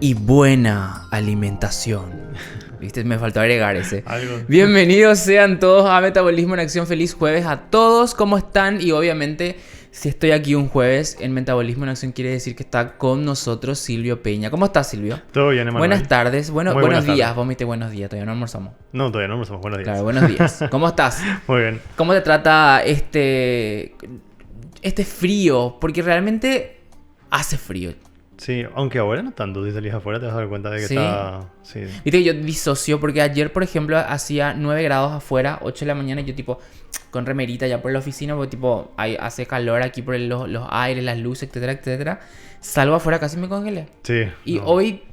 y buena alimentación. ¿Viste? Me faltó agregar ese. Algo. Bienvenidos sean todos a Metabolismo en Acción. Feliz jueves a todos. ¿Cómo están? Y obviamente, si estoy aquí un jueves en Metabolismo en Acción, quiere decir que está con nosotros Silvio Peña. ¿Cómo estás, Silvio? Todo bien, Emanuel. Buenas tardes. Buenos buenas días. tardes. Vos me dijiste buenos días. Todavía no almorzamos. No, todavía no almorzamos. Buenos días. Claro, buenos días. ¿Cómo estás? Muy bien. ¿Cómo te trata este frío? Porque realmente hace frío. Sí, aunque ahora no tanto. Si salís afuera te vas a dar cuenta de que ¿Sí? está... Sí. Viste que yo disocio porque ayer, por ejemplo, hacía 9 grados afuera, 8 de la mañana, y yo tipo con remerita ya por la oficina, porque tipo hace calor aquí por los aires, las luces, etcétera, etcétera. Salgo afuera, casi me congelé. Sí. Y no. hoy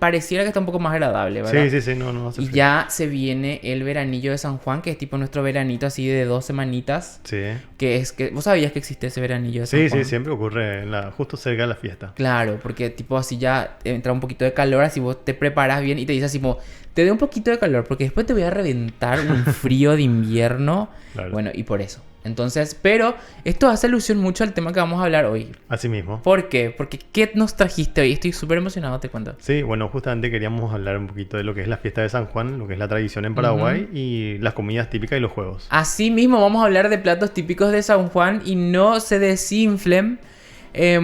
pareciera que está un poco más agradable, ¿verdad? Sí, no hace Y frío. ya se viene el veranillo de San Juan, que es tipo nuestro veranito así de 2 semanitas. Sí. Que ¿vos sabías que existe ese veranillo de San Juan? Sí, siempre ocurre justo cerca de la fiesta. Claro, porque tipo así ya entra un poquito de calor, así vos te preparas bien y te dices así como, te doy un poquito de calor porque después te voy a reventar un frío de invierno. Claro. Bueno, y por eso. Entonces, pero esto hace alusión mucho al tema que vamos a hablar hoy. Así mismo. ¿Por qué? Porque ¿qué nos trajiste hoy? Estoy súper emocionado, te cuento. Sí, bueno, justamente queríamos hablar un poquito de lo que es la fiesta de San Juan, lo que es la tradición en Paraguay y las comidas típicas y los juegos. Así mismo vamos a hablar de platos típicos de San Juan y no se desinflen.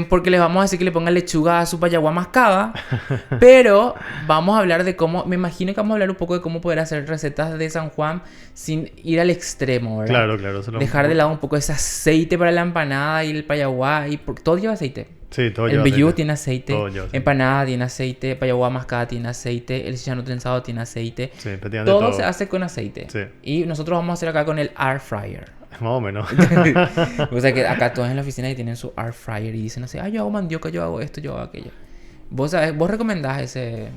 Porque les vamos a decir que le pongan lechuga a su payaguá mascada. Pero vamos a hablar de cómo... Me imagino que vamos a hablar un poco de cómo poder hacer recetas de San Juan sin ir al extremo, ¿verdad? Claro. Dejar de lado un poco ese aceite para la empanada y el payaguá. Todo lleva aceite. Sí, todo El lleva vellú aceite. tiene aceite. Todo lleva aceite. Empanada tiene aceite. Payaguá mascada tiene aceite. El chicharrón trenzado tiene aceite. Sí, prácticamente Todo todo. se hace con aceite. Sí. Y nosotros vamos a hacer acá con el air fryer. Más o menos. O sea que acá todos en la oficina y tienen su air fryer y dicen así, yo hago mandioca, yo hago esto, yo hago aquello. Vos recomendás ese...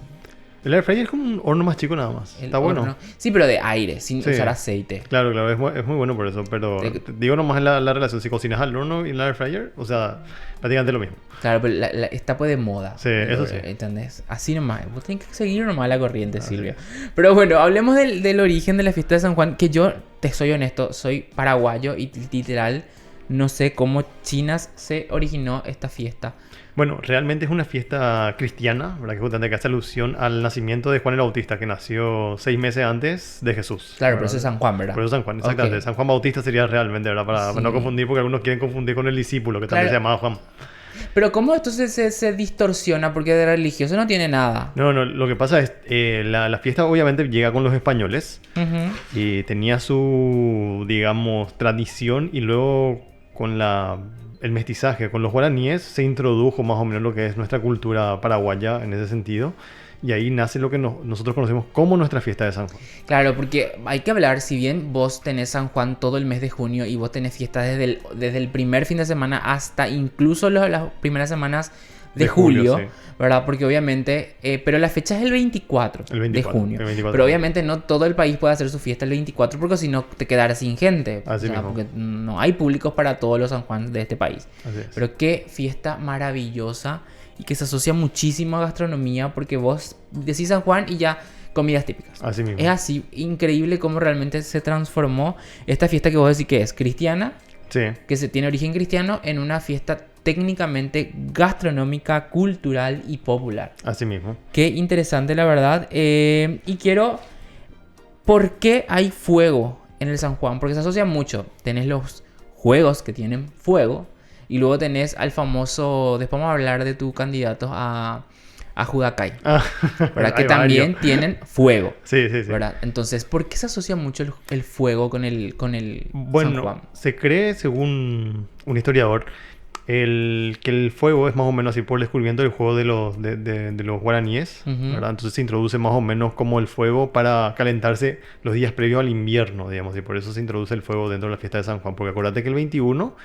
El air fryer es como un horno más chico nada más. el Está bueno. horno? Sí, pero de aire, sin Sí. usar aceite. Claro, es muy bueno por eso, pero Te- te digo nomás la relación, si cocinas al horno y en el air fryer, o sea, prácticamente lo mismo. Claro, pero está pues de moda. Sí, eso sí. ¿Entendés? Así nomás. Vos tenés que seguir nomás la corriente, Silvia. Pero bueno, hablemos del origen de la fiesta de San Juan, que yo, te soy honesto, soy paraguayo y literal no sé cómo chinas se originó esta fiesta. Bueno, realmente es una fiesta cristiana, ¿verdad? Que justamente que hace alusión al nacimiento de Juan el Bautista, que nació 6 meses antes de Jesús. Claro, ¿verdad? pero eso es San Juan, ¿verdad? Por eso San Juan, exactamente. Ok. San Juan Bautista sería realmente, ¿verdad? Para Sí. no confundir, porque algunos quieren confundir con el discípulo, que también Claro. se llamaba Juan. Pero ¿cómo esto se distorsiona? Porque de religioso no tiene nada. No, lo que pasa es, la fiesta obviamente llega con los españoles Ujú. y tenía su, digamos, tradición y luego con el mestizaje con los guaraníes se introdujo más o menos lo que es nuestra cultura paraguaya en ese sentido. Y ahí nace lo que nosotros conocemos como nuestra fiesta de San Juan. Claro, porque hay que hablar, si bien vos tenés San Juan todo el mes de junio y vos tenés fiestas desde el primer fin de semana hasta incluso las primeras semanas de julio, sí. ¿verdad? Porque obviamente, pero la fecha es el 24, El 24, de junio. el 24. Pero obviamente no todo el país puede hacer su fiesta el 24 porque si no te quedarás sin gente. Así mismo. Porque no hay públicos para todos los San Juan de este país. Así es. Pero qué fiesta maravillosa y que se asocia muchísimo a gastronomía porque vos decís San Juan y ya comidas típicas. Así mismo. Es así, increíble cómo realmente se transformó esta fiesta que vos decís que es cristiana, Sí, que se tiene origen cristiano, en una fiesta técnicamente gastronómica, cultural y popular. así mismo. Qué interesante la verdad. Y quiero... ¿Por qué hay fuego en el San Juan? Porque se asocia mucho. Tenés los juegos que tienen fuego. Y luego tenés al famoso... Después vamos a hablar de tu candidato a Judacay. Ah, ¿Verdad? Que hay también varios. tienen fuego. Sí. ¿Verdad? Entonces, ¿por qué se asocia mucho el fuego con el San Bueno, Juan? se cree, según un historiador, que el fuego es más o menos así por el descubrimiento del juego de los guaraníes, Ujú. ¿verdad? Entonces se introduce más o menos como el fuego para calentarse los días previos al invierno, digamos, y por eso se introduce el fuego dentro de la fiesta de San Juan, porque acuérdate que el 21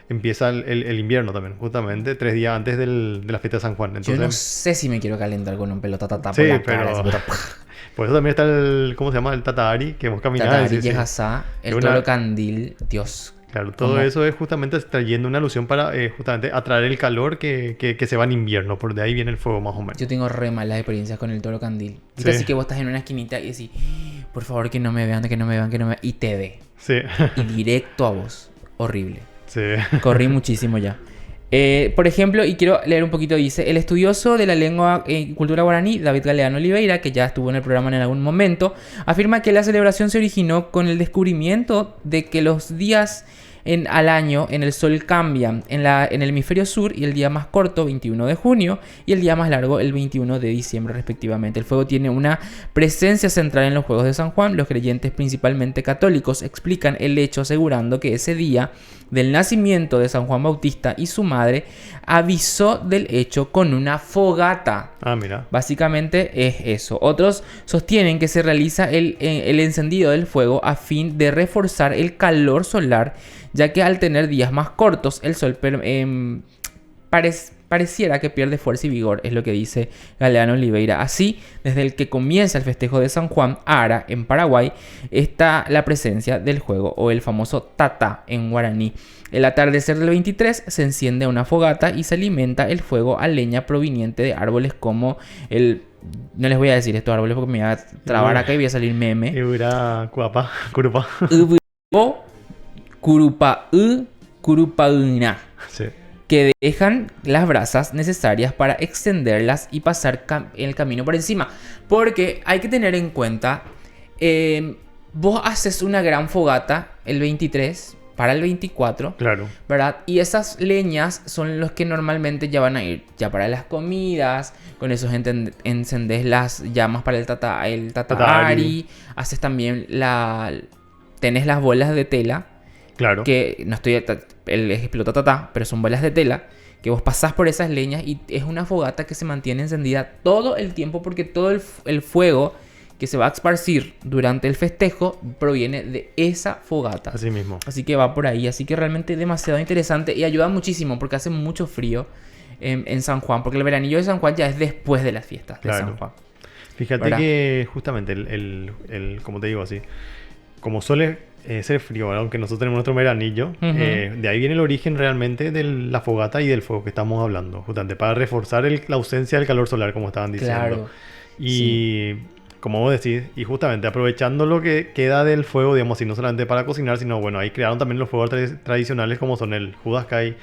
empieza el invierno también, justamente 3 días antes de la fiesta de San Juan. Yo Entonces, no sé si me quiero calentar con un pelota tata Sí, por la pero- cara. así, por eso también está ¿cómo se llama? El Tatari, que hemos caminado. Tatari, sí, sí. Yejazá, el Una- toro candil, Dios. Claro, todo ¿Cómo? eso es justamente trayendo una alusión para justamente atraer el calor que se va en invierno. Por de ahí viene el fuego más o menos. Yo tengo re malas experiencias con el toro candil. ¿Viste? Sí. Así que vos estás en una esquinita y decís, por favor que no me vean, que no me vean, que no me vean. Y te ve. Sí, Y directo a vos. Horrible. sí. Corrí muchísimo ya. Por ejemplo, y quiero leer un poquito, dice, el estudioso de la lengua y cultura guaraní, David Galeano Oliveira, que ya estuvo en el programa en algún momento, afirma que la celebración se originó con el descubrimiento de que los días al año en el sol cambian en el hemisferio sur, y el día más corto, 21 de junio, y el día más largo, el 21 de diciembre respectivamente. El fuego tiene una presencia central en los Juegos de San Juan. Los creyentes, principalmente católicos, explican el hecho asegurando que ese día del nacimiento de San Juan Bautista y su madre avisó del hecho con una fogata. Ah, mira. Básicamente es eso. Otros sostienen que se realiza el encendido del fuego a fin de reforzar el calor solar, ya que al tener días más cortos, el sol pareciera que pierde fuerza y vigor, es lo que dice Galeano Oliveira. Así, desde el que comienza el festejo de San Juan, Ara, en Paraguay, está la presencia del fuego, o el famoso tatá en guaraní. El atardecer del 23 se enciende una fogata y se alimenta el fuego a leña proveniente de árboles como el... No les voy a decir estos árboles porque me voy a trabar acá y voy a salir meme. Ibura, cuapa, curupa. O curupauna. Sí. Que dejan las brasas necesarias para extenderlas y pasar el camino por encima. Porque hay que tener en cuenta, vos haces una gran fogata el 23 para el 24, Claro. ¿verdad? Y esas leñas son los que normalmente ya van a ir ya para las comidas. Con eso encendés las llamas para el tatari. Haces también tenés las bolas de tela. Claro. Que no estoy... El ejemplo tatá, pero son bolas de tela que vos pasás por esas leñas y es una fogata que se mantiene encendida todo el tiempo, porque todo el fuego que se va a esparcir durante el festejo proviene de esa fogata. Así mismo. Así que va por ahí. Así que realmente es demasiado interesante y ayuda muchísimo porque hace mucho frío en San Juan, porque el veranillo de San Juan ya es después de las fiestas de San Juan. Fíjate, ¿verdad? Que justamente como te digo así, como suele ser frío, ¿verdad? Aunque nosotros tenemos nuestro veranillo, de ahí viene el origen realmente de la fogata y del fuego que estamos hablando, justamente para reforzar la ausencia del calor solar, como estaban diciendo. Claro. Y sí, como vos decís, y justamente aprovechando lo que queda del fuego, digamos así, no solamente para cocinar, sino bueno, ahí crearon también los fuegos tradicionales como son el Judascay,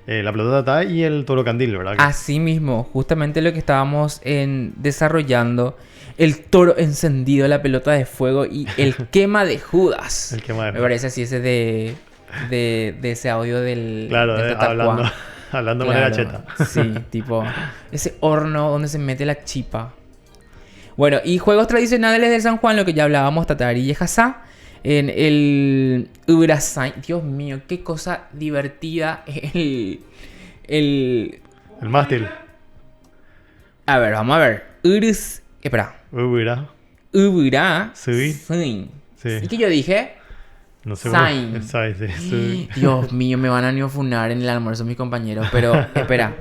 la pelota tatá y el toro candil, ¿verdad? Así mismo, justamente lo que estábamos desarrollando, el toro encendido, la pelota de fuego y el quema de Judas. El quema de Judas. Me parece así ese de ese audio del... Claro, del hablando de manera cheta. Sí, tipo ese horno donde se mete la chipa. Bueno, y juegos tradicionales de San Juan, lo que ya hablábamos, tatari y jazá. En el Urasai. Dios mío, qué cosa divertida. El mástil. A ver, vamos a ver. Espera. Ubura. Sí. Sí. ¿Y qué yo dije? No sé. Sí. Dios mío, me van a neofunar en el almuerzo mis compañeros. Pero, espera.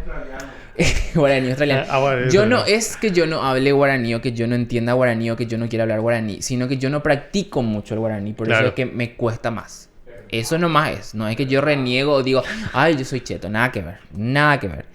Guaraní australiano. Bueno, yo no es que yo no hable guaraní o que yo no entienda guaraní o que yo no quiera hablar guaraní, sino que yo no practico mucho el guaraní, por eso es que me cuesta más. Eso nomás es, no es que yo reniego o digo, ay, yo soy cheto, nada que ver.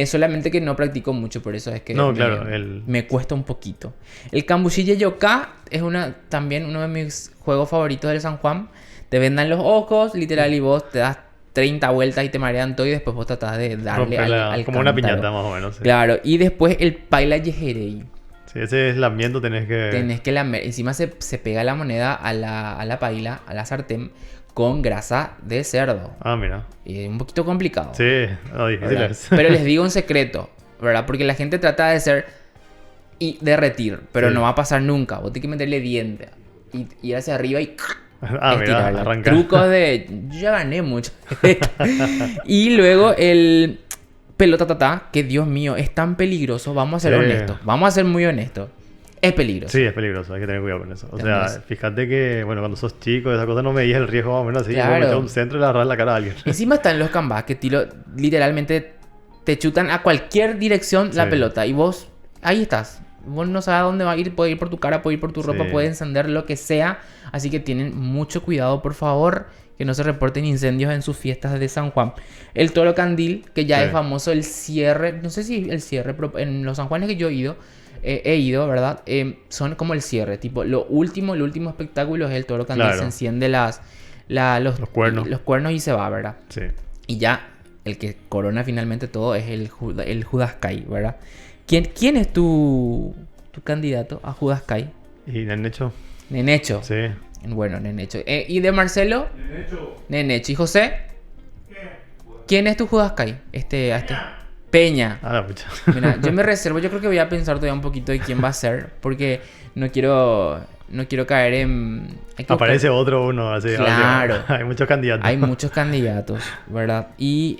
Solamente que no practico mucho, por eso es que me cuesta un poquito. El Cambuchilla Yoká es también uno de mis juegos favoritos del San Juan. Te vendan los ojos, literal, y vos te das 30 vueltas y te marean todo y después vos tratás de darle al como una piñata más o menos. Sí. Claro, y después el Paila Yejerei. Sí, ese es lamiento, tenés que lamer. Encima se pega la moneda a la paila, a la sartén, con grasa de cerdo. Ah, mira. Y es un poquito complicado. Sí, difícil es. Pero les digo un secreto, ¿verdad? Porque la gente trata de hacer y derretir, pero no va a pasar nunca. Vos tenés que meterle diente y ir hacia arriba y... mira, arrancar. Trucos de... Yo ya gané mucho. Y luego el pelota tatá, que Dios mío, es tan peligroso. Vamos a ser honestos. Vamos a ser muy honestos. Es peligroso. Sí, es peligroso. Hay que tener cuidado con eso. O sea, fíjate que, bueno, cuando sos chico, esa cosa no medías el riesgo más o menos así. Claro. Vos metés un centro y le agarrás la cara a alguien. Encima están los cambás que literalmente te chutan a cualquier dirección la pelota. Y vos, ahí estás. Vos no sabes a dónde va a ir. Puede ir por tu cara, puede ir por tu ropa, puede encender lo que sea. Así que tienen mucho cuidado, por favor, que no se reporten incendios en sus fiestas de San Juan. El toro candil, que ya es famoso, el cierre. No sé si el cierre, pero en los San Juanes que yo he ido, ¿verdad? Son como el cierre. Tipo, el último espectáculo es el toro candil. Claro. Se enciende los cuernos y se va, ¿verdad? Sí. Y ya el que corona finalmente todo es el Judas Kai, ¿verdad? ¿Quién es tu candidato a Judas Kai? Y Nenecho. Nenecho. Sí. Bueno, Nenecho. ¿Y de Marcelo? Nenecho. ¿Y José? ¿Quién es tu Judas Kai? Peña. Ah, la pucha. Mira, yo me reservo, yo creo que voy a pensar todavía un poquito de quién va a ser, porque no quiero caer en... Aparece otro uno, así. Claro. Hay muchos candidatos. Hay muchos candidatos, ¿verdad? Y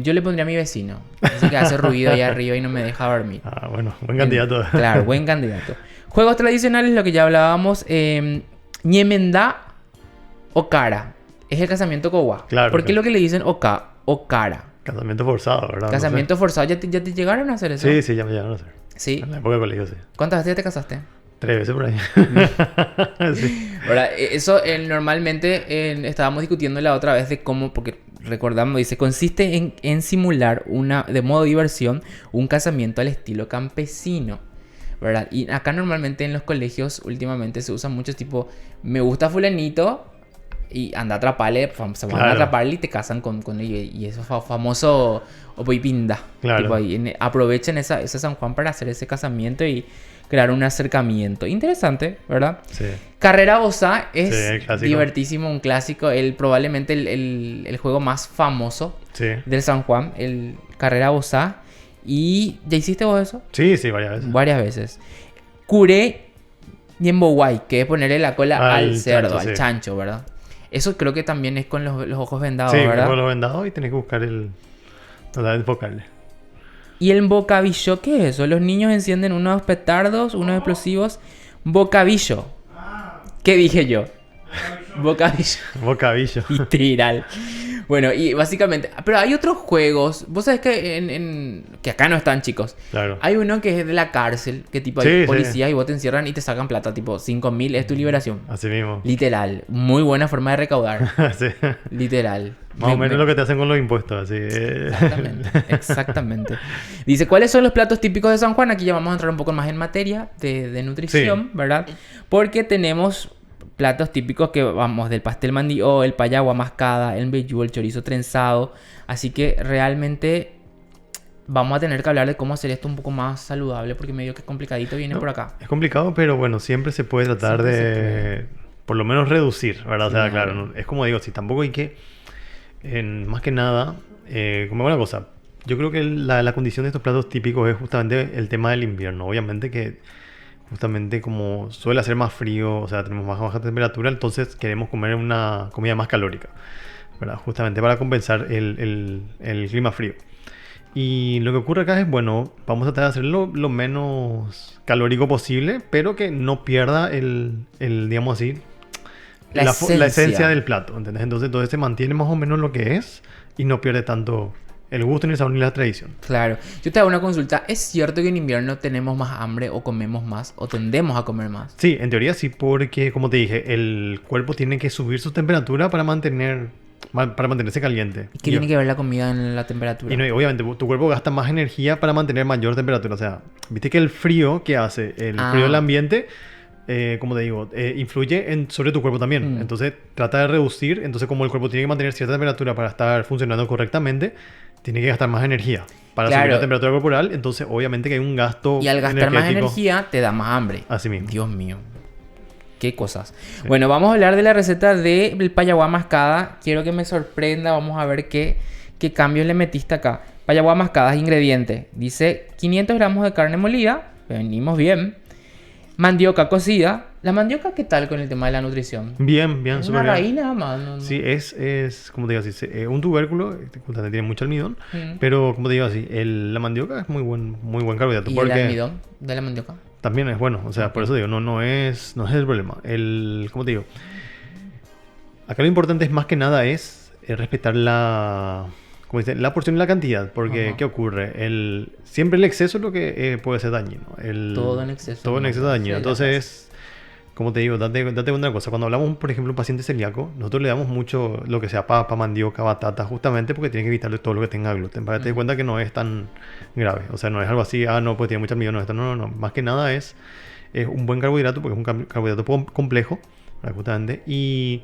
yo le pondría a mi vecino, ese que hace ruido allá arriba y no me deja dormir. Ah, bueno, buen candidato. Claro, buen candidato. Juegos tradicionales, lo que ya hablábamos, Ñemendá o Cara. Es el casamiento Cowa. Claro. ¿Por qué lo que le dicen Cara? Casamiento forzado, ¿verdad? Casamiento forzado. ¿Ya te llegaron a hacer eso? Sí, ya me llegaron a hacer. Sí. En la época de colegio, sí. ¿Cuántas veces ya te casaste? 3 veces por ahí. Sí. Ahora, eso normalmente estábamos discutiendo la otra vez de cómo, porque recordamos, dice, consiste en simular de modo diversión un casamiento al estilo campesino, ¿verdad? Y acá normalmente en los colegios últimamente se usa mucho tipo, me gusta fulanito y anda a atraparle, se van a atraparle y te casan con ellos. Y eso famoso Opoipinda. Claro. Tipo ahí, aprovechan ese San Juan para hacer ese casamiento y crear un acercamiento. Interesante, ¿verdad? Sí. Carrera Bozá es clásico. divertísimo, un clásico. Probablemente el juego más famoso del San Juan, el Carrera Bozá. ¿Y ya hiciste vos eso? Sí, varias veces. Varias veces. Curé Ñemboguay, que es ponerle la cola al cerdo, al chancho, ¿verdad? Eso creo que también es con los ojos vendados, ¿verdad? Sí, con los vendados y tenés que buscar tratar de enfocarle. ¿Y el bocabillo qué es eso? Los niños encienden unos petardos, unos explosivos. Bocabillo. ¿Qué dije yo? Bocabillo. Bocabillo. Literal. Bueno, y básicamente... Pero hay otros juegos. Vos sabés que que acá no están, chicos. Claro. Hay uno que es de la cárcel. Que tipo hay policías y vos te encierran y te sacan plata. Tipo 5.000 es tu liberación. Así mismo. Literal. Muy buena forma de recaudar. Sí. Literal. Más o menos lo que te hacen con los impuestos. Así. Exactamente. Dice, ¿cuáles son los platos típicos de San Juan? Aquí ya vamos a entrar un poco más en materia de nutrición, ¿verdad? Porque tenemos platos típicos que vamos del pastel mandío, el payagua mascada, el mbejú, el chorizo trenzado. Así que realmente vamos a tener que hablar de cómo hacer esto un poco más saludable porque medio que es complicadito viene por acá. Es complicado, pero bueno, siempre se puede tratar de por lo menos reducir, ¿verdad? O sea, claro, es como digo, si tampoco hay que más que nada, como una cosa, yo creo que la condición de estos platos típicos es justamente el tema del invierno. Obviamente que justamente como suele hacer más frío, o sea, tenemos más baja temperatura, entonces queremos comer una comida más calórica, ¿verdad? Justamente para compensar el clima frío. Y lo que ocurre acá es, bueno, vamos a tratar de hacerlo lo menos calórico posible, pero que no pierda digamos así, la esencia del plato, ¿entendés? Entonces se mantiene más o menos lo que es y no pierde tanto el gusto, ni el sabor, ni la tradición. Claro. Yo te hago una consulta. ¿Es cierto que en invierno tenemos más hambre o comemos más o tendemos a comer más? Sí, en teoría sí, porque, como te dije, el cuerpo tiene que subir su temperatura para mantenerse caliente. ¿Y qué tiene que ver la comida en la temperatura? Y no, obviamente tu cuerpo gasta más energía para mantener mayor temperatura. O sea, viste que el frío que hace, el frío del ambiente, como te digo, influye sobre tu cuerpo también. Entonces trata de reducir. Entonces como el cuerpo tiene que mantener cierta temperatura para estar funcionando correctamente, tiene que gastar más energía para subir la temperatura corporal. Entonces obviamente que hay un gasto y al gastar más energía te da más hambre. Así mismo. Dios mío. Qué cosas. Sí. Bueno, vamos a hablar de la receta del payagua mascada. Quiero que me sorprenda. Vamos a ver qué cambios le metiste acá. Payagua mascada, ingredientes. Dice 500 gramos de carne molida. Venimos bien. Mandioca cocida. ¿La mandioca qué tal con el tema de la nutrición? Bien, es súper una bien. raíz nada más. No. Sí, es como te digo así, un tubérculo, tiene mucho almidón, pero como te digo así, la mandioca es muy buen carbohidrato. ¿Y porque el almidón de la mandioca? También es bueno, o sea, por eso digo, no es el problema. Como te digo, acá lo importante es más que nada respetar la porción y la cantidad, porque ¿qué ocurre? Siempre el exceso es lo que puede ser dañino. Todo en exceso. Todo en exceso es dañino. Entonces, como te digo, date una cosa. Cuando hablamos, por ejemplo, un paciente celíaco, nosotros le damos mucho lo que sea papa, mandioca, batata, justamente porque tiene que evitarle todo lo que tenga gluten, para que te des cuenta que no es tan grave. O sea, no es algo así, no, pues tiene mucha almidón, no. Más que nada es un buen carbohidrato, porque es un carbohidrato complejo, justamente. Y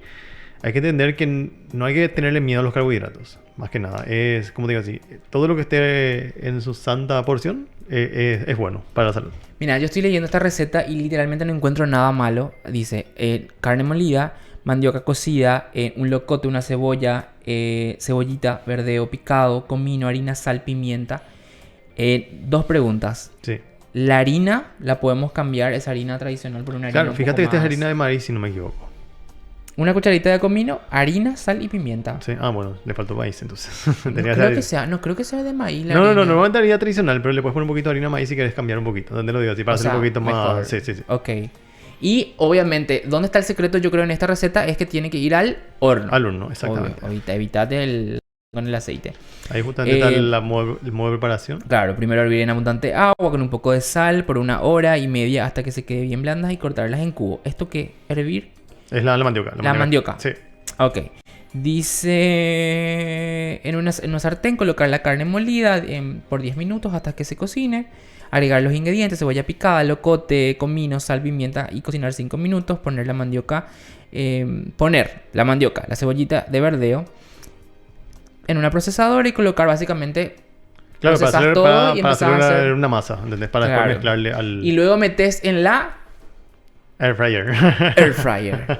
hay que entender que no hay que tenerle miedo a los carbohidratos. Más que nada. Es, como te digo así, todo lo que esté en su santa porción es bueno para la salud. Mira, yo estoy leyendo esta receta y literalmente no encuentro nada malo. Dice, carne molida, mandioca cocida, un locote, una cebolla, cebollita, verdeo picado, comino, harina, sal, pimienta. Dos preguntas. Sí. La harina la podemos cambiar, esa harina tradicional, por una harina Claro, un fíjate poco que esta es más... harina de maíz, si no me equivoco. Una cucharita de comino, harina, sal y pimienta. Sí. Ah, bueno, le faltó maíz entonces. No Tenía creo que sea de maíz la No, harina. normalmente harina tradicional, pero le puedes poner un poquito de harina de maíz si quieres cambiar un poquito. ¿Dónde lo digo? Así para O hacer sea, un poquito mejor. más. Sí. Ok. Y obviamente, ¿dónde está el secreto? Yo creo en esta receta es que tiene que ir al horno. Al horno, exactamente. Obvio, evitate el con el aceite. Ahí justamente está el modo de preparación. Claro, primero hervir en abundante agua con un poco de sal por 1 hora y media hasta que se quede bien blandas y cortarlas en cubo. ¿Esto qué? ¿Hervir? Es la mandioca. La mandioca. Sí. Ok. Dice en una sartén colocar la carne molida por 10 minutos hasta que se cocine. Agregar los ingredientes, cebolla picada, locote, comino, sal, pimienta y cocinar 5 minutos. Poner la mandioca, la cebollita de verdeo en una procesadora y colocar básicamente... Claro, para hacer, todo y para empezás a hacer una masa, ¿entendés? Para después mezclarle al... Y luego metes en la... Air fryer. Air fryer.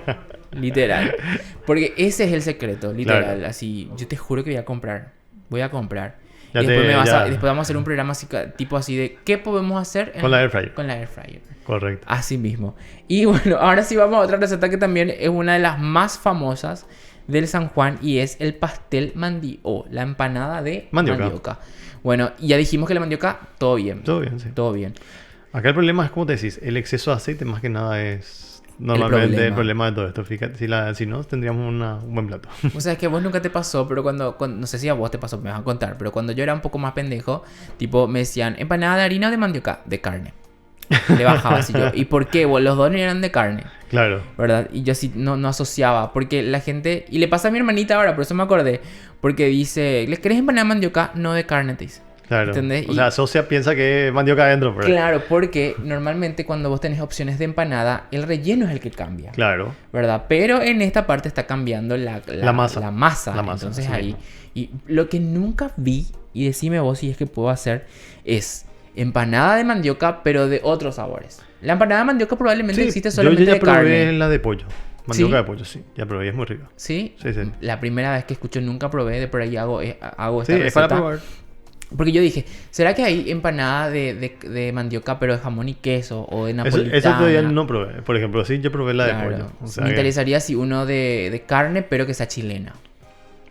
Literal. Porque ese es el secreto, literal. Claro. Así, yo te juro que voy a comprar. Voy a comprar. Ya Y después, ya. después vamos a hacer un programa así, tipo así de ¿qué podemos hacer Con la air fryer. con la air fryer? Correcto. Así mismo. Y bueno, ahora sí vamos a otra receta que también es una de las más famosas del San Juan y es el pastel mandioca, la empanada de mandioca. Bueno, ya dijimos que la mandioca, todo bien. Todo bien, sí. Todo bien. Acá el problema es, como te decís, el exceso de aceite más que nada es normalmente el problema de todo esto. Fíjate, si no, tendríamos un buen plato. O sea, es que a vos nunca te pasó, pero cuando, no sé si a vos te pasó, me vas a contar, pero cuando yo era un poco más pendejo, tipo, me decían, empanada de harina o de mandioca, de carne. Le bajaba así yo. ¿Y por qué? Los dos eran de carne. Claro. ¿Verdad? Y yo así no asociaba. Porque la gente... Y le pasa a mi hermanita ahora, por eso me acordé. Porque dice... ¿Le querés empanada de mandioca? No de carne, te dice. Claro. ¿Entendés? O sea, asocia, piensa que es mandioca adentro. Pero... Claro, porque normalmente cuando vos tenés opciones de empanada, el relleno es el que cambia. Claro. ¿Verdad? Pero en esta parte está cambiando la masa. La masa. Entonces sí, ahí... Y lo que nunca vi, y decime vos si es que puedo hacer, es... empanada de mandioca, pero de otros sabores. La empanada de mandioca probablemente existe solamente de carne. Yo ya probé la de pollo. Mandioca ¿Sí? de pollo, sí. Ya probé, es muy rica. ¿Sí? Sí. La primera vez que escucho, nunca probé, de por ahí hago esta receta. Sí, es para probar. Porque yo dije, ¿será que hay empanada de mandioca, pero de jamón y queso? O de napolitana. Eso todavía no probé. Por ejemplo, sí, yo probé la de pollo. O sea, me interesaría si uno de carne, pero que sea chilena.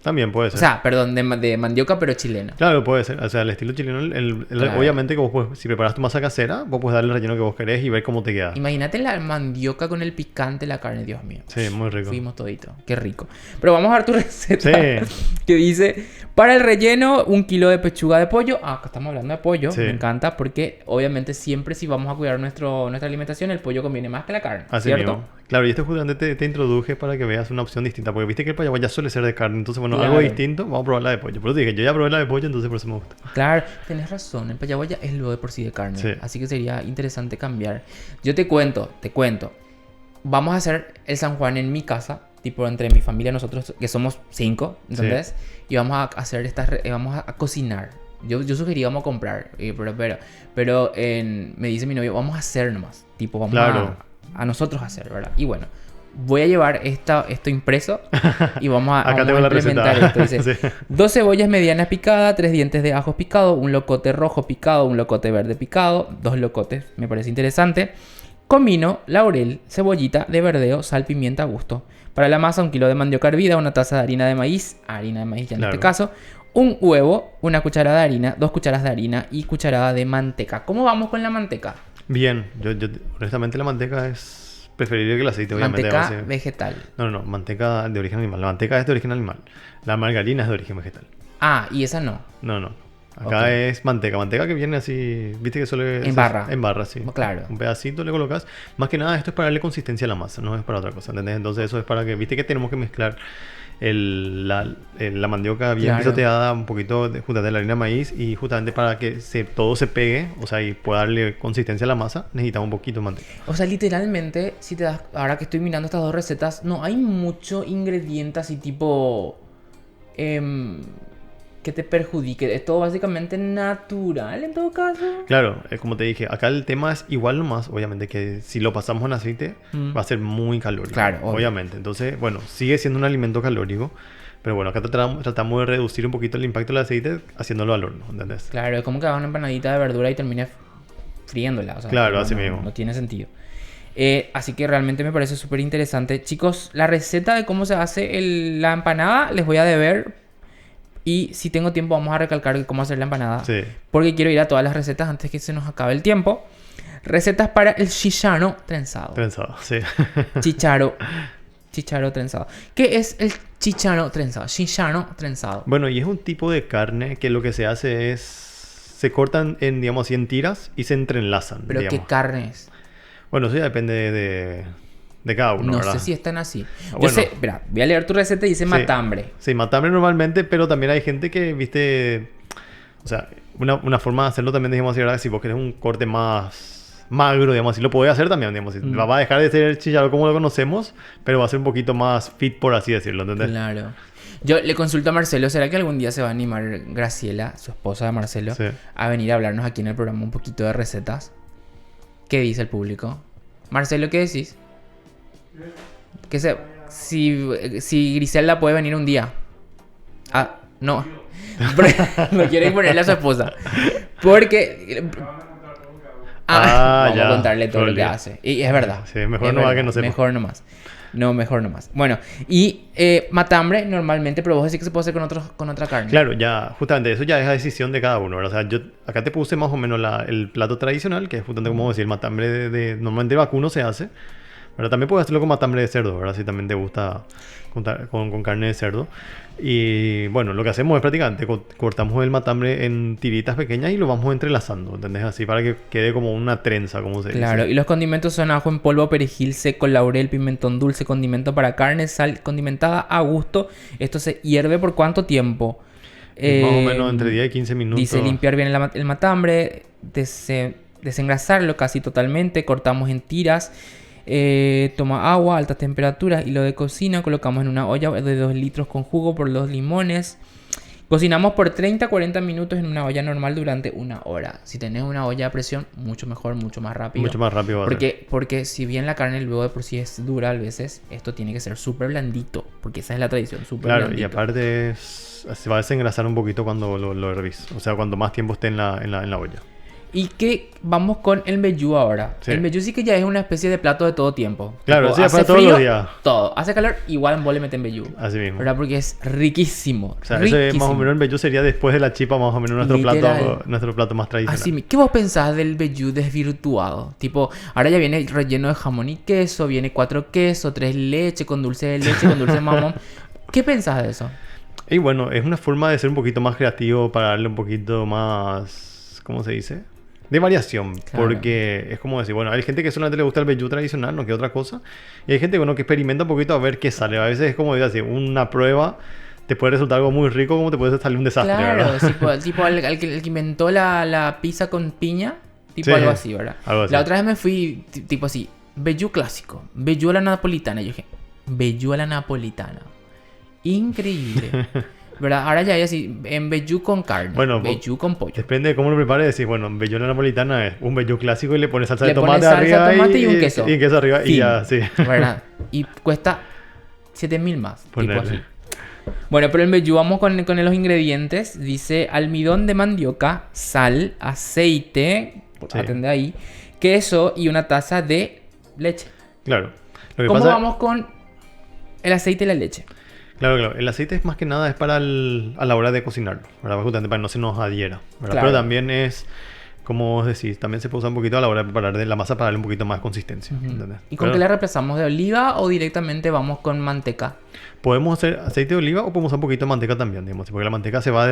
También puede ser. O sea, perdón, de mandioca, pero chilena. Claro, puede ser. O sea, el estilo chileno, claro. Obviamente que vos puedes, si preparas tu masa casera, vos puedes darle el relleno que vos querés y ver cómo te queda. Imagínate la mandioca con el picante, la carne, Dios mío. Sí, muy rico. Fuimos todito. Qué rico. Pero vamos a ver tu receta. Sí. Que dice, para el relleno, 1 kilo de pechuga de pollo. Ah, acá estamos hablando de pollo. Sí. Me encanta porque obviamente siempre si vamos a cuidar nuestra alimentación, el pollo conviene más que la carne. Así ¿cierto? mismo. Claro, y esto justamente te introduje para que veas una opción distinta. Porque viste que el payaguá ya suele ser de carne. Entonces, bueno, claro. Algo distinto, vamos a probar la de pollo. Por eso dije, yo ya probé la de pollo, entonces por eso me gusta. Claro, tenés razón. El payaguá es lo de por sí de carne. Sí. Así que sería interesante cambiar. Yo te cuento. Vamos a hacer el San Juan en mi casa. Tipo, entre mi familia, nosotros, que somos 5, ¿entendés? Sí. Y vamos a hacer vamos a cocinar. Yo sugerí vamos a comprar. Pero me dice mi novio, vamos a hacer nomás. Tipo, vamos a nosotros hacer, ¿verdad? Y bueno, voy a llevar esto impreso y vamos a implementar esto. Dice, sí. 2 cebollas medianas picadas, 3 dientes de ajos picados, un locote rojo picado, un locote verde picado, 2 locotes, me parece interesante. Comino, laurel, cebollita de verdeo, sal, pimienta a gusto. Para la masa, 1 kilo de mandioca hervida, 1 taza de harina de maíz ya en este caso, un huevo, 1 cucharada de harina, 2 cucharadas de harina y cucharada de manteca. ¿Cómo vamos con la manteca? Bien, yo honestamente la manteca es preferible que el aceite, obviamente. Manteca vegetal. No, manteca de origen animal. La manteca es de origen animal. La margarina es de origen vegetal. Ah, ¿y esa no? No. Acá Ok. es manteca. Manteca que viene así, viste que suele... En barra. En barra, sí. Claro. Un pedacito le colocas. Más que nada esto es para darle consistencia a la masa, no es para otra cosa, ¿entendés? Entonces eso es para que, viste que tenemos que mezclar la mandioca bien Claro. pisoteada, un poquito justamente la harina de maíz y justamente para que todo se pegue, o sea, y pueda darle consistencia a la masa, necesitamos un poquito de manteca. O sea, literalmente, si te das, ahora que estoy mirando estas dos recetas, no hay mucho ingrediente así tipo que te perjudique. Es todo básicamente natural en todo caso. Claro, como te dije, acá el tema es igual nomás, obviamente que si lo pasamos en aceite va a ser muy calórico. Claro, obvio. Obviamente. Entonces, bueno, sigue siendo un alimento calórico, pero bueno, acá tratamos de reducir un poquito el impacto del aceite haciéndolo al horno, ¿entendés? Claro, es como que hagas una empanadita de verdura y termines friéndola. O sea, Claro, no, así no- mismo. No tiene sentido. Así que realmente me parece súper interesante. Chicos, la receta de cómo se hace la empanada les voy a deber. Y si tengo tiempo vamos a recalcar cómo hacer la empanada. Sí. Porque quiero ir a todas las recetas antes que se nos acabe el tiempo. Recetas para el chichano trenzado. Trenzado, sí. Chicharo. Chicharo trenzado. ¿Qué es el chichano trenzado? Chichano trenzado. Bueno, y es un tipo de carne que lo que se hace es... Se cortan en, digamos así, en tiras y se entrelazan, Pero digamos. ¿qué carne es? Bueno, eso ya depende de cada uno, No ¿verdad? sé si están así. Yo Bueno. sé, espera, voy a leer tu receta y dice Sí. matambre. Sí, matambre normalmente, pero también hay gente que, viste... O sea, una forma de hacerlo también, digamos así, ¿verdad? Si vos querés un corte más magro, digamos así, lo podés hacer también, digamos así. Va a dejar de ser el chicharrón como lo conocemos, pero va a ser un poquito más fit, por así decirlo, ¿entendés? Claro. Yo le consulto a Marcelo, ¿será que algún día se va a animar Graciela, su esposa de Marcelo, Sí. a venir a hablarnos aquí en el programa un poquito de recetas? ¿Qué dice el público? Marcelo, ¿qué decís? Si Griselda puede venir un día. Ah, no. No quiere ponerle a su esposa. Porque... vamos ya. a contarle todo lo que Olé. hace. Y es verdad. Sí, mejor Es no va verdad, que no sepa. Mejor nomás. No, mejor nomás. Bueno, y matambre normalmente, pero vos decís que se puede hacer con otra carne. Claro, ya, justamente eso ya es la decisión de cada uno, ¿verdad? O sea, yo acá te puse más o menos el plato tradicional, que es justamente como decir, el matambre normalmente de vacuno se hace, pero también puedes hacerlo con matambre de cerdo, ¿verdad? Si también te gusta con carne de cerdo. Y bueno, lo que hacemos es prácticamente cortamos el matambre en tiritas pequeñas y lo vamos entrelazando, ¿entendés? Así para que quede como una trenza, como se Claro, dice. y los condimentos son ajo en polvo, perejil seco, laurel, pimentón dulce, condimento para carne, sal condimentada a gusto. Esto se hierve por ¿cuánto tiempo? Más o menos entre 10 y 15 minutos. Dice limpiar bien el matambre, desengrasarlo casi totalmente, cortamos en tiras, toma agua a altas temperaturas, hilo de cocina, colocamos en una olla de 2 litros con jugo por 2 limones. Cocinamos por 30-40 minutos en una olla normal durante 1 hora. Si tenés una olla a presión, mucho mejor, mucho más rápido. Mucho más rápido va a ser. Porque si bien la carne luego de por sí es dura a veces, esto tiene que ser súper blandito. Porque esa es la tradición, súper Claro, blandito. y aparte se va a desengrasar un poquito cuando lo hervís. O sea, cuando más tiempo esté en la olla. Y que vamos con el mbejú ahora. Sí. El mbejú sí que ya es una especie de plato de todo tiempo. Claro, sí, es hace para todos frío, los días. todo. Hace calor, igual vos le meten mbejú. Así mismo. ¿Verdad? Porque es riquísimo. O sea, ese más o menos el mbejú sería después de la chipa, más o menos Literal. nuestro plato más tradicional. Así, ¿qué vos pensás del mbejú desvirtuado? Tipo, ahora ya viene relleno de jamón y queso, viene 4 quesos, 3 leche, con dulce de leche, con dulce de mamón. ¿Qué pensás de eso? Y bueno, es una forma de ser un poquito más creativo para darle un poquito más, ¿cómo se dice? De variación, Claro. porque es como decir, bueno, hay gente que solamente le gusta el vellú tradicional, no que otra cosa, y hay gente, bueno, que experimenta un poquito a ver qué sale. A veces es como decir, una prueba te puede resultar algo muy rico, como te puede salir un desastre, Claro, ¿verdad? tipo el que inventó la pizza con piña, tipo Sí, algo así, ¿verdad? algo así. La otra vez me fui, tipo así, vellú clásico, vellú a la napolitana. Y yo dije, vellú a la napolitana. Increíble. ¿Verdad? Ahora ya hay así, en vellú con carne, Bueno, vellú con pollo. Depende de cómo lo prepares, decís, bueno, vellú a la napolitana es un vellú clásico y le pones salsa Le de pones tomate salsa de arriba tomate y un queso. Y queso arriba y Fin. ya, sí. ¿Verdad? Y cuesta 7.000 más. Tipo Ponele. así. Bueno, pero el mbejú vamos con los ingredientes. Dice almidón de mandioca, sal, aceite, Sí. atende ahí, queso y una taza de leche. Claro. Lo que ¿Cómo pasa, vamos con el aceite y la leche? Claro. El aceite es más que nada es para a la hora de cocinarlo, ¿verdad? Justamente para que no se nos adhiera, ¿verdad? Claro. Pero también es como vos decís, también se puede usar un poquito a la hora de preparar de la masa para darle un poquito más consistencia. ¿Entendés? ¿Y con qué la reemplazamos? ¿De oliva o directamente vamos con manteca? Podemos hacer aceite de oliva o podemos usar un poquito de manteca también, digamos, porque la manteca se va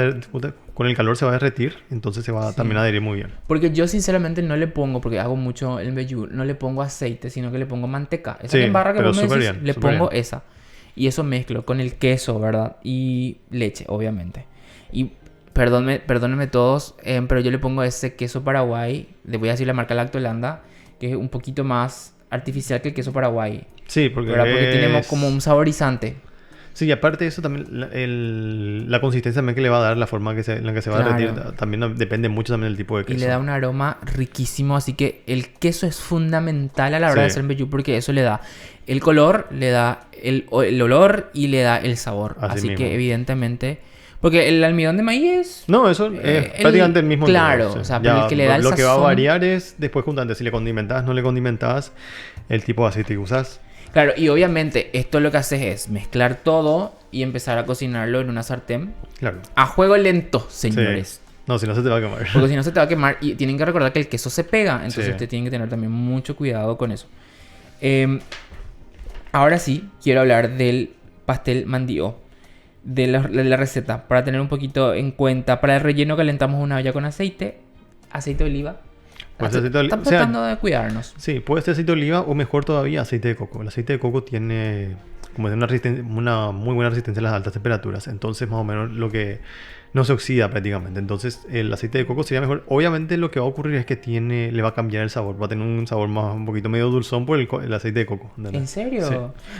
con el calor se va a derretir, entonces se va también a adherir muy bien. Porque yo sinceramente no le pongo, porque hago mucho el mbejú, no le pongo aceite, sino que le pongo manteca. Esa que barra que vos me decís, bien, le pongo bien. Esa. Y eso mezclo con el queso, ¿verdad? Y leche, obviamente. Y perdónenme todos, pero yo le pongo ese queso Paraguay, le voy a decir la marca Lactolanda, que es un poquito más artificial que el queso Paraguay. Sí, porque tenemos como un saborizante. Sí, y aparte de eso también la consistencia también que le va a dar, la forma en la que se va a derretir, también depende mucho también del tipo de queso. Y le da un aroma riquísimo, así que el queso es fundamental a la hora de hacer mbejú porque eso le da el color, le da el olor y le da el sabor. Así que evidentemente... Porque el almidón de maíz... No, eso es prácticamente el mismo. Claro, o sea, pero el que le da el sazón... Lo que va a variar es después juntamente si le condimentás, no le condimentás, el tipo de aceite que usás. Claro, y obviamente esto lo que haces es mezclar todo y empezar a cocinarlo en una sartén. Claro. A fuego lento, señores. Sí. No, si no se te va a quemar. Porque si no se te va a quemar. Y tienen que recordar que el queso se pega. Entonces ustedes tienen que tener también mucho cuidado con eso. Ahora sí, quiero hablar del pastel mandío. De la receta. Para tener un poquito en cuenta. Para el relleno calentamos una olla con aceite. Aceite de oliva. Estamos tratando de cuidarnos. Sí, puede ser aceite de oliva o mejor todavía aceite de coco. El aceite de coco tiene como una muy buena resistencia a las altas temperaturas. Entonces más o menos lo que no se oxida prácticamente. Entonces el aceite de coco sería mejor. Obviamente lo que va a ocurrir es que le va a cambiar el sabor. Va a tener un sabor un poquito medio dulzón por el aceite de coco. ¿Entendés? ¿En serio? Sí.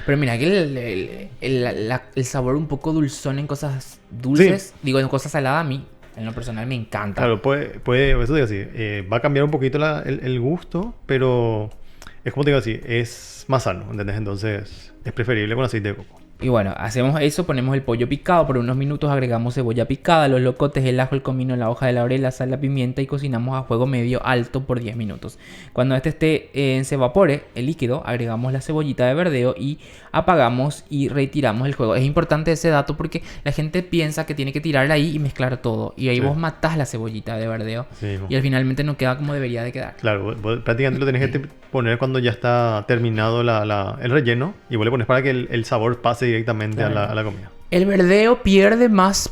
Pero mira que el sabor un poco dulzón en cosas dulces. Sí. Digo, en cosas saladas a mí. En lo personal me encanta. Claro, puede eso digo así, va a cambiar un poquito el gusto, pero es como te digo así, es más sano, ¿entendés? Entonces es preferible con aceite de coco. Y bueno, hacemos eso, ponemos el pollo picado por unos minutos, agregamos cebolla picada, los locotes, el ajo, el comino, la hoja de laurel, la sal, la pimienta y cocinamos a fuego medio alto por 10 minutos. Cuando se evapore el líquido, agregamos la cebollita de verdeo y apagamos y retiramos el fuego. Es importante ese dato porque la gente piensa que tiene que tirarla ahí y mezclar todo. Y ahí vos matás la cebollita de verdeo y al finalmente no queda como debería de quedar. Claro, vos prácticamente lo tenés que poner cuando ya está terminado el relleno y vos le pones para que el sabor pase directamente a la comida. El verdeo pierde más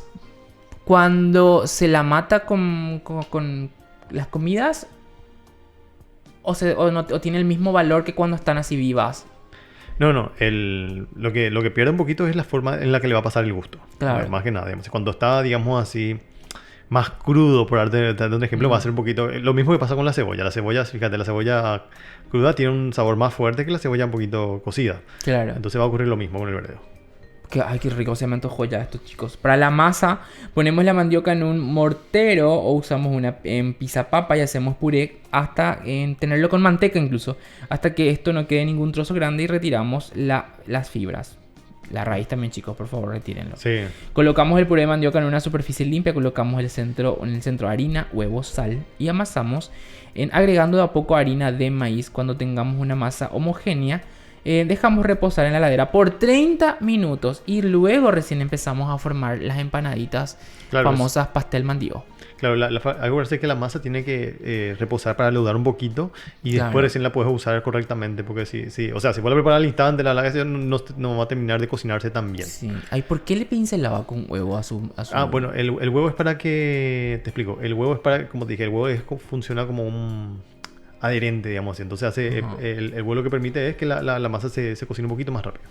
cuando se la mata con las comidas o tiene el mismo valor que cuando están así vivas. No, lo que pierde un poquito es la forma en la que le va a pasar el gusto. Claro. Más que nada, digamos. Cuando está, digamos así, más crudo, por darte un ejemplo, va a ser un poquito... Lo mismo que pasa con la cebolla. La cebolla, fíjate, la cebolla cruda tiene un sabor más fuerte que la cebolla un poquito cocida. Claro. Entonces va a ocurrir lo mismo con el verdeo. Ay, qué rico, se me antojó ya esto, chicos. Para la masa, ponemos la mandioca en un mortero o usamos una en pisapapa y hacemos puré hasta tenerlo con manteca incluso. Hasta que esto no quede ningún trozo grande y retiramos las fibras. La raíz también, chicos, por favor, retírenlo. Sí. Colocamos el puré de mandioca en una superficie limpia, colocamos en el centro harina, huevos, sal y amasamos agregando de a poco harina de maíz. Cuando tengamos una masa homogénea, dejamos reposar en la heladera por 30 minutos y luego recién empezamos a formar las empanaditas famosas pastel mandío. Claro, algo es que la masa tiene que reposar para leudar un poquito y después recién la puedes usar correctamente porque sí, o sea, si vos la preparas al instante, la no va a terminar de cocinarse tan bien. Sí. Ay, ¿por qué le pincelaba con huevo a su... Bueno, el huevo es para que... Te explico. El huevo es para... Como te dije, el huevo funciona como un adherente, digamos así. Entonces el huevo lo que permite es que la masa se cocine un poquito más rápido.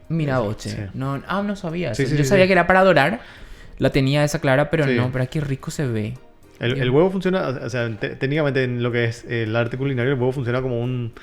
Mira, Oche. Sí. No sabía eso. Yo sabía que era para dorar. La tenía esa clara, pero no. Pero qué rico se ve. El huevo funciona... O sea, técnicamente en lo que es el arte culinario, el huevo funciona como un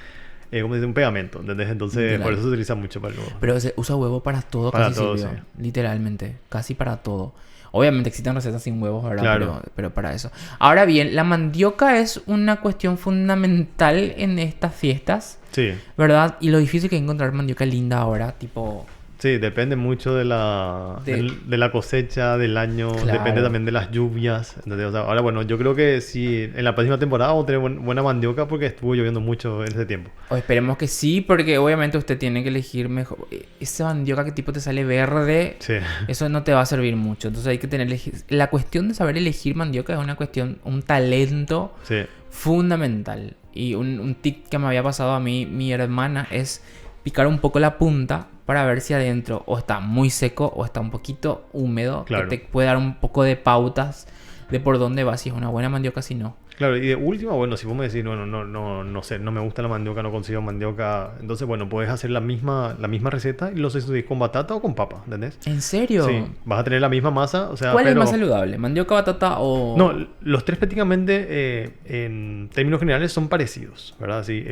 pegamento, ¿entendés? Entonces, literal. Por eso se utiliza mucho para el huevo. Pero se usa huevo para todo, para casi todo, sí. Literalmente. Casi para todo. Obviamente existen recetas sin huevos, ¿verdad? Claro. Pero para eso. Ahora bien, la mandioca es una cuestión fundamental en estas fiestas. Sí. ¿Verdad? Y lo difícil que es encontrar mandioca linda ahora, tipo Sí, depende mucho de de la cosecha, del año, Claro. depende también de las lluvias. ¿Entendés? O sea, ahora, bueno, yo creo que sí, en la próxima temporada vamos a tener buena mandioca porque estuvo lloviendo mucho en ese tiempo. O esperemos que sí, porque obviamente usted tiene que elegir mejor. Esa mandioca que tipo te sale verde, Sí, eso no te va a servir mucho. Entonces hay que tener... La cuestión de saber elegir mandioca es una cuestión, un talento sí, fundamental. Y un tip que me había pasado a mí, mi hermana, es picar un poco la punta para ver si adentro o está muy seco o está un poquito húmedo, claro. que te puede dar un poco de pautas de por dónde va, si es una buena mandioca, si no. Claro, y de última, bueno, si vos me decís, bueno, no sé, no me gusta la mandioca, no consigo mandioca, entonces, bueno, puedes hacer la misma receta y lo sustituís con batata o con papa, ¿entendés? ¿En serio? Sí, vas a tener la misma masa, o sea, ¿Cuál es pero... más saludable? ¿Mandioca, batata o...? No, los tres prácticamente en términos generales son parecidos, ¿verdad? Sí,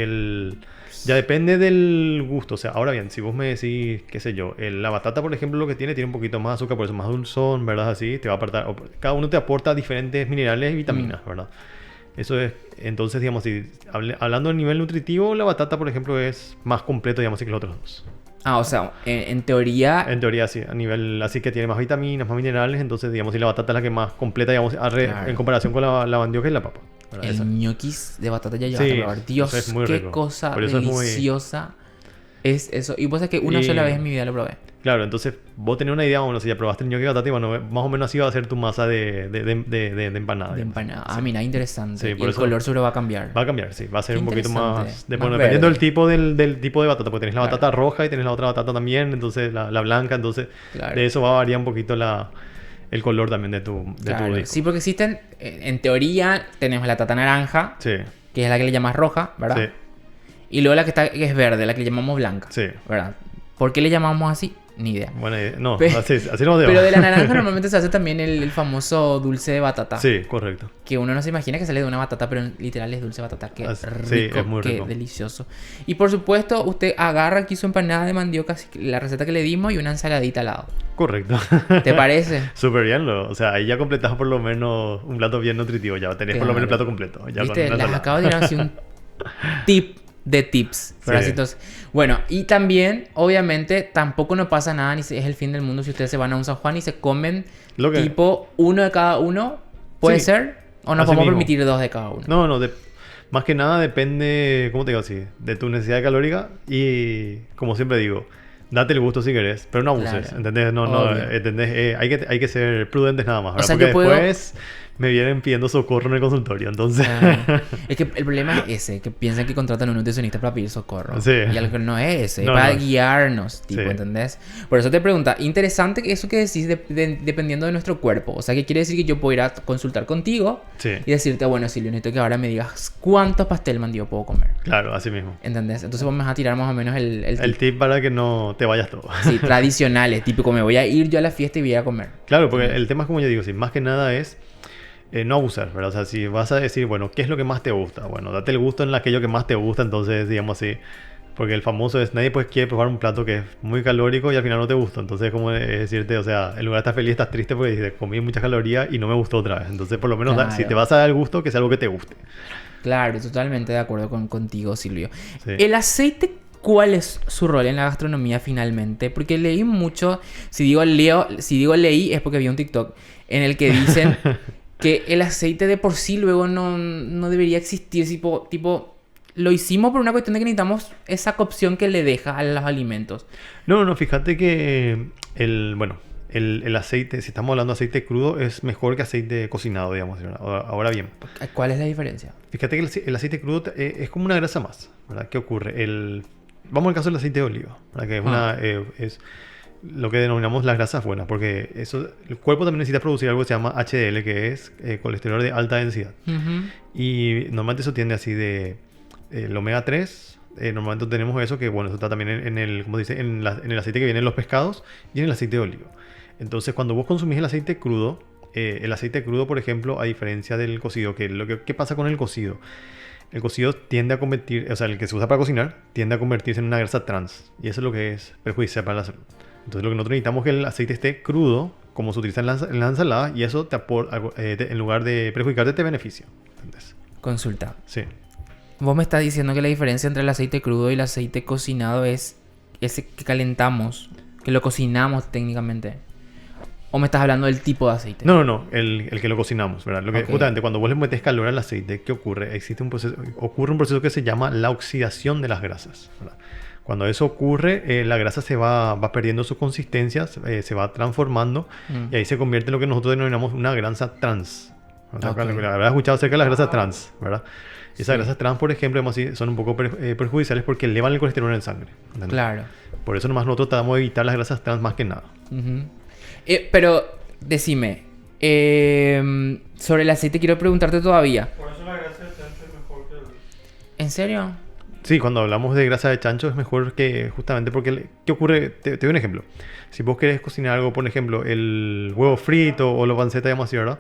ya depende del gusto. O sea, ahora bien, si vos me decís, qué sé yo, la batata, por ejemplo, lo que tiene un poquito más azúcar, por eso más dulzón, ¿verdad? Así, te va a aportar, cada uno te aporta diferentes minerales y vitaminas, ¿verdad? Eso es, entonces, digamos, si hablando a nivel nutritivo, la batata, por ejemplo, es más completo, digamos, que los otros dos. Ah, o sea, en teoría... En teoría, sí, a nivel, así que tiene más vitaminas, más minerales, entonces, digamos, si la batata es la que más completa, digamos, Claro. en comparación con la mandioca y la papa. ¿Verdad? Esa. El ñoquis de batata ya Sí, llevaste a probar. Dios, eso es muy qué rico. cosa Por eso es muy- deliciosa es eso. Y vos sabés que una Y- sola vez en mi vida lo probé. Claro, entonces vos tenés una idea, bueno, si ya probaste el ñoqui de batata, y bueno, más o menos así va a ser tu masa de empanada. De digamos. empanada. Sí. Ah, mira, interesante. Sí, y por el eso- color seguro va a cambiar. Va a cambiar, sí, va a ser Qué un poquito interesante. más... Más bueno, dependiendo verde. del tipo de batata, porque tenés la Claro. batata roja y tenés la otra batata también, entonces la blanca, entonces Claro. de eso va a variar un poquito el color también de tu Claro. disco. Sí, porque existen, en teoría, tenemos la tata naranja, Sí, que es la que le llamas roja, ¿verdad? sí, Y luego la que es verde, la que le llamamos blanca. sí. ¿Verdad? ¿Por qué le llamamos así? Ni idea. Bueno, no, Pe- así no te Pero va. de la naranja normalmente se hace también el famoso dulce de batata. Sí, correcto. Que uno no se imagina que sale de una batata, pero literal es dulce de batata. Qué Así- rico, sí, es muy qué rico. delicioso. Y por supuesto, usted agarra aquí su empanada de mandioca, así que la receta que le dimos, y una ensaladita al lado. Correcto. ¿Te parece? Súper bien, o sea, ahí ya completas por lo menos un plato bien nutritivo, ya tenés por lo menos el Claro. plato completo. Ya ¿Viste? con una Las ensalada. acabo de tirar así un tip de tips. ¿Verdad? Sí. Entonces, bueno, y también, obviamente, tampoco nos pasa nada, es el fin del mundo si ustedes se van a un San Juan y se comen Lo que- tipo uno de cada uno. ¿Puede Sí, ser? ¿O nos así podemos mismo. permitir dos de cada uno? No, más que nada depende, ¿cómo te digo así? De tu necesidad calórica y, como siempre digo, date el gusto si querés, pero no abuses, Claro. ¿entendés? No, Obvio. ¿entendés? Hay que ser prudentes nada más, ¿verdad? sea, Porque yo puedo- después me vienen pidiendo socorro en el consultorio, entonces... Ah, es que el problema es ese, que piensan que contratan a un nutricionista para pedir socorro. Sí. Y algo que no es ese, es No, para no. guiarnos, tipo, Sí. ¿entendés? Por eso te pregunta, interesante que eso que decís dependiendo de nuestro cuerpo. O sea, que quiere decir que yo puedo ir a consultar contigo Sí, y decirte, bueno, Silvio, necesito que ahora me digas cuántos pastel mandío puedo comer. claro, así mismo. ¿Entendés? Entonces vamos a tirar más o menos el El tip. tip para que no te vayas todo. Sí, tradicionales, típico, me voy a ir yo a la fiesta y voy a comer. Claro, porque el tema es como yo digo, sí, más que nada es no abusar, ¿verdad? O sea, si vas a decir, bueno, ¿qué es lo que más te gusta? Bueno, date el gusto en aquello que más te gusta, entonces, digamos así. Porque el famoso es, nadie pues quiere probar un plato que es muy calórico y al final no te gusta. Entonces, como decirte, o sea, en lugar de estar feliz, estás triste porque dices, comí muchas calorías y no me gustó otra vez. Entonces, por lo menos, Claro. si te vas a dar el gusto, que sea algo que te guste. Claro, totalmente de acuerdo contigo, Silvio. Sí. El aceite, ¿cuál es su rol en la gastronomía finalmente? Porque leí mucho, si digo leí es porque vi un TikTok en el que dicen que el aceite de por sí luego no debería existir, tipo, lo hicimos por una cuestión de que necesitamos esa cocción que le deja a los alimentos. No, fíjate que el aceite, si estamos hablando de aceite crudo, es mejor que aceite cocinado, digamos. ¿Verdad? Ahora bien, ¿Cuál es la diferencia? fíjate que el aceite crudo es como una grasa más, ¿verdad? ¿Qué ocurre? Vamos al caso del aceite de oliva, ¿verdad? Que es lo que denominamos las grasas buenas, porque el cuerpo también necesita producir algo que se llama HDL, que es colesterol de alta densidad. Ujú. Y normalmente eso tiende así el omega 3. Normalmente tenemos eso, que bueno, eso está también en el, como dice, en el aceite que viene en los pescados y en el aceite de oliva. Entonces, cuando vos consumís el aceite crudo, por ejemplo, a diferencia del cocido, ¿qué pasa con el cocido? El cocido tiende a convertir, o sea, el que se usa para cocinar, tiende a convertirse en una grasa trans. Y eso es lo que es perjudicial para la salud. Entonces, lo que nosotros necesitamos es que el aceite esté crudo, como se utiliza en la ensalada, y eso te aporta, en lugar de perjudicarte, te beneficia. ¿Entendés? Consulta. Sí. Vos me estás diciendo que la diferencia entre el aceite crudo y el aceite cocinado es ese que calentamos Que lo cocinamos técnicamente. ¿O me estás hablando del tipo de aceite? No, el que lo cocinamos, ¿verdad? Lo que, Ok. justamente cuando vos le metes calor al aceite, ¿qué ocurre? Ocurre un proceso que se llama la oxidación de las grasas, ¿verdad? Cuando eso ocurre, la grasa se va perdiendo su consistencia, se va transformando y ahí se convierte en lo que nosotros denominamos una grasa trans. O sea, Ok. habrás escuchado acerca de las grasas trans, ¿verdad? Y esas Sí. grasas trans, por ejemplo, son un poco perjudiciales porque elevan el colesterol en sangre, ¿entendés? Claro. Por eso nomás nosotros tratamos de evitar las grasas trans más que nada. Ujú. Pero decime, sobre el aceite quiero preguntarte todavía. Por eso la grasa de chancho es mejor que el... ¿En serio? Sí, cuando hablamos de grasa de chancho es mejor que justamente porque... ¿Qué ocurre? Te doy un ejemplo. Si vos querés cocinar algo, por ejemplo, el huevo frito o la panceta, digamos así, ¿verdad?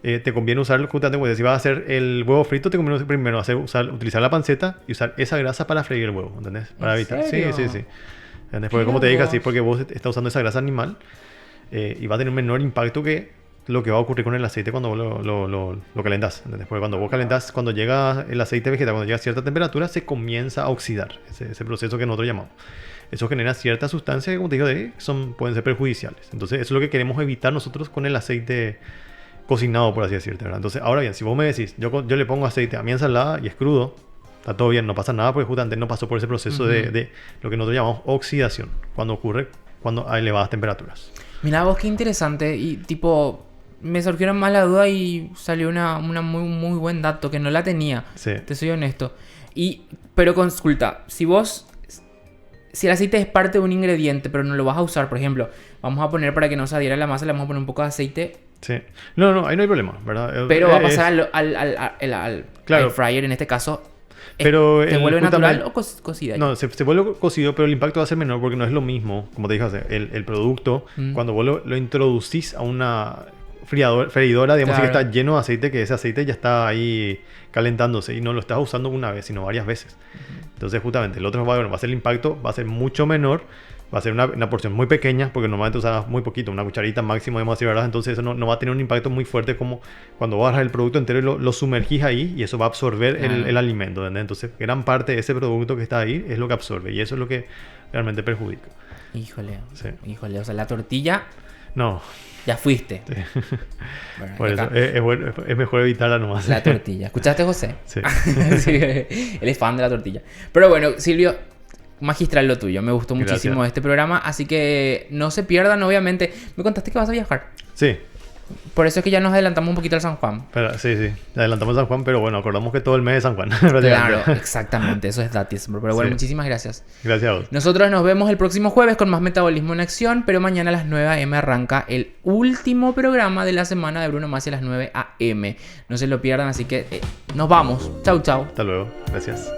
Te conviene usar justamente, pues, si vas a hacer el huevo frito, te conviene primero utilizar la panceta y usar esa grasa para freír el huevo, ¿entendés? Para ¿En evitar. serio? Sí. ¿Entendés? Porque Mira como te dije vos. así, porque vos estás usando esa grasa animal y va a tener un menor impacto que lo que va a ocurrir con el aceite cuando vos lo calentás, ¿entendés? Porque cuando vos calentás, cuando llega el aceite vegetal, cuando llega a cierta temperatura, se comienza a oxidar, ese proceso que nosotros llamamos. Eso genera ciertas sustancias que, como te digo, pueden ser perjudiciales. Entonces, eso es lo que queremos evitar nosotros con el aceite cocinado, por así decirte, ¿verdad? Entonces, ahora bien, si vos me decís, yo le pongo aceite a mi ensalada y es crudo, está todo bien, no pasa nada porque justamente no pasó por ese proceso de lo que nosotros llamamos oxidación, cuando ocurre cuando hay elevadas temperaturas. Mira vos, qué interesante. Y tipo, me surgieron más la duda y salió una muy buen dato que no la tenía. Sí. Te soy honesto. Pero consulta, si el aceite es parte de un ingrediente, pero no lo vas a usar, por ejemplo, vamos a poner para que no se adhiera a la masa, le vamos a poner un poco de aceite, Sí. No, ahí no hay problema, ¿verdad? pero va a pasar al Claro. air fryer en este caso. Pero ¿Te vuelve natural o cocida? No, se vuelve cocido, pero el impacto va a ser menor porque no es lo mismo, como te dije, el producto, cuando vos lo introducís a una freidora, digamos Claro. que está lleno de aceite, que ese aceite ya está ahí calentándose y no lo estás usando una vez, sino varias veces. Entonces, justamente, el otro va a ser el impacto, va a ser mucho menor, va a ser una porción muy pequeña, porque normalmente usas muy poquito, una cucharita máximo, digamos así, ¿verdad? Entonces, eso no va a tener un impacto muy fuerte como cuando vas a agarrar el producto entero y lo sumergís ahí y eso va a absorber Claro. el alimento, ¿entendés? Entonces, gran parte de ese producto que está ahí es lo que absorbe y eso es lo que realmente perjudica. Híjole, Sí. híjole, o sea, la tortilla No, ya fuiste. Bueno, por y eso acá, es mejor evitarla nomás. la tortilla. ¿Escuchaste, José? Sí. Sí, él es fan de la tortilla. Pero bueno, Silvio, magistral lo tuyo. Me gustó muchísimo Gracias. este programa. Así que no se pierdan, obviamente. Me contaste que vas a viajar. Sí, Por eso es que ya nos adelantamos un poquito al San Juan. pero, sí, adelantamos San Juan, pero bueno, acordamos que todo el mes es San Juan. Claro, exactamente. Eso es datísimo. Pero bueno, Sí. muchísimas gracias. Gracias a vos. Nosotros nos vemos el próximo jueves con más Metabolismo en Acción, pero mañana a las 9 a.m. arranca el último programa de la semana de Bruno Masi a las 9 a.m. No se lo pierdan, así que nos vamos. Chau, chau. Hasta luego. Gracias.